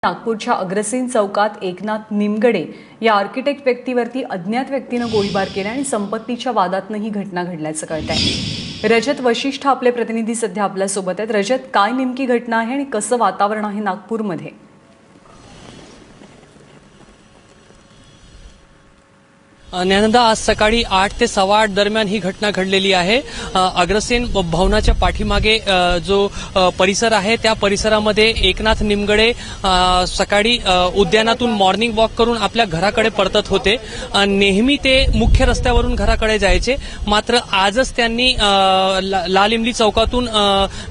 नागपूरच्या अग्रसेन चौकात एकनाथ निमगडे या आर्किटेक्ट व्यक्तीवरती अज्ञात व्यक्तीनं गोळीबार केला आणि संपत्तीच्या वादातनं ही घटना घडल्याचं कळतंय। रजत वशिष्ठ आपले प्रतिनिधी सध्या आपल्या सोबत आहेत। रजत, काय नेमकी घटना आहे आणि कसं वातावरण आहे नागपूरमध्ये? ज्ञानदा, आज सकाळी 8 ते 8:15 दरम्यान ही घटना घडलेली आहे। अग्रसेन भवनाच्या पाठीमागे जो परिसर आहे त्या परिसरामध्ये एकनाथ निमगडे सकाळी उद्यानातून मॉर्निंग वॉक करून आपल्या घराकडे परतत होते। नेहमी ते मुख्य रस्त्यावरून घराकडे जायचे, मात्र आजच त्यांनी लाल इमली चौकातून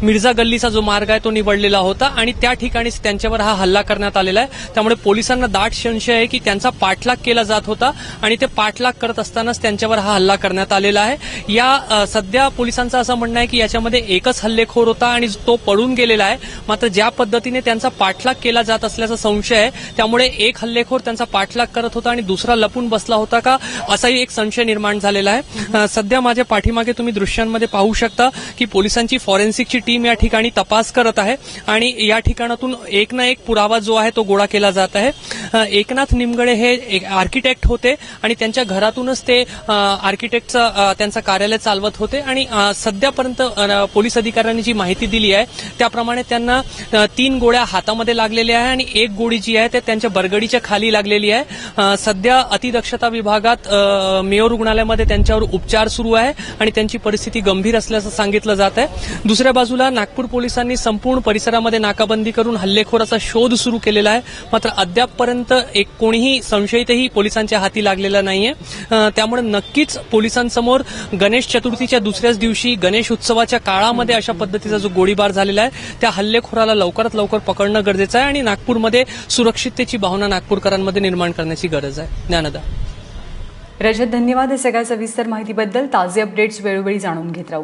मिर्झा गल्लीचा जो मार्ग आहे तो निवडलेला होता आणि त्या ठिकाणीच त्यांच्यावर हा हल्ला करण्यात आलेला आहे। त्यामुळे पोलिसांना दाट संशय आहे की त्यांचा पाठलाग केला जात होता आणि ते पाठलाग करत असतानाच त्यांच्यावर हा हल्ला करण्यात आलेला आहे। या सध्या पोलिसांचं असं म्हणणं आहे की याच्यामध्ये एकच हल्लेखोर होता आणि तो पळून गेलेला आहे, मात्र ज्या पद्धतीने त्यांचा पाठलाग केला जात असल्याचा संशय आहे, त्यामुळे एक हल्लेखोर त्यांचा पाठलाग करत होता आणि दुसरा लपून बसला होता का असाही एक संशय निर्माण झालेला आहे। सध्या माझ्या पाठीमागे तुम्ही दृश्यांमध्ये पाहू शकता की पोलिसांची फॉरेन्सिकची टीम या ठिकाणी तपास करत आहे आणि या ठिकाणातून एक ना एक पुरावा जो आहे तो गोळा केला जात आहे। एकनाथ निमगडे हे आर्किटेक्ट होते आणि त्यांच्या घरातूनच ते आर्किटेक्टचं त्यांचं कार्यालय चालवत होते आणि सध्यापर्यंत पोलीस अधिकाऱ्यांनी जी माहिती दिली आहे त्याप्रमाणे त्यांना 3 गोळ्या हातामध्ये लागलेल्या आहे आणि एक गोळी जी आहे ते त्यांच्या बरगडीच्या खाली लागलेली आहे। सध्या अतिदक्षता विभागात मेयो रुग्णालयामध्ये त्यांच्यावर उपचार सुरू आहे आणि त्यांची परिस्थिती गंभीर असल्याचं सांगितलं जात आहे। दुसऱ्या बाजूला नागपूर पोलिसांनी संपूर्ण परिसरामध्ये नाकाबंदी करून हल्लेखोराचा शोध सुरू केलेला आहे, मात्र अद्यापपर्यंत कोणीही संशयितही पोलिसांच्या हाती लागलेला नाहीये। त्यामुळे नक्कीच पोलिसांसमोर गणेश चतुर्थीच्या दुसऱ्याच दिवशी गणेश उत्सवाच्या काळामध्ये अशा पद्धतीचा जो गोळीबार झालेला आहे त्या हल्लेखोराला लवकरात लवकर पकडणं गरजेचं आहे आणि नागपूरमध्ये सुरक्षिततेची भावना नागपूरकरांमध्ये निर्माण करण्याची गरज आहे। ज्ञानदा। रजत, धन्यवाद या सगळ्या सविस्तर माहितीबद्दल। ताजे अपडेट्स वेळोवेळी जाणून घेत राहू।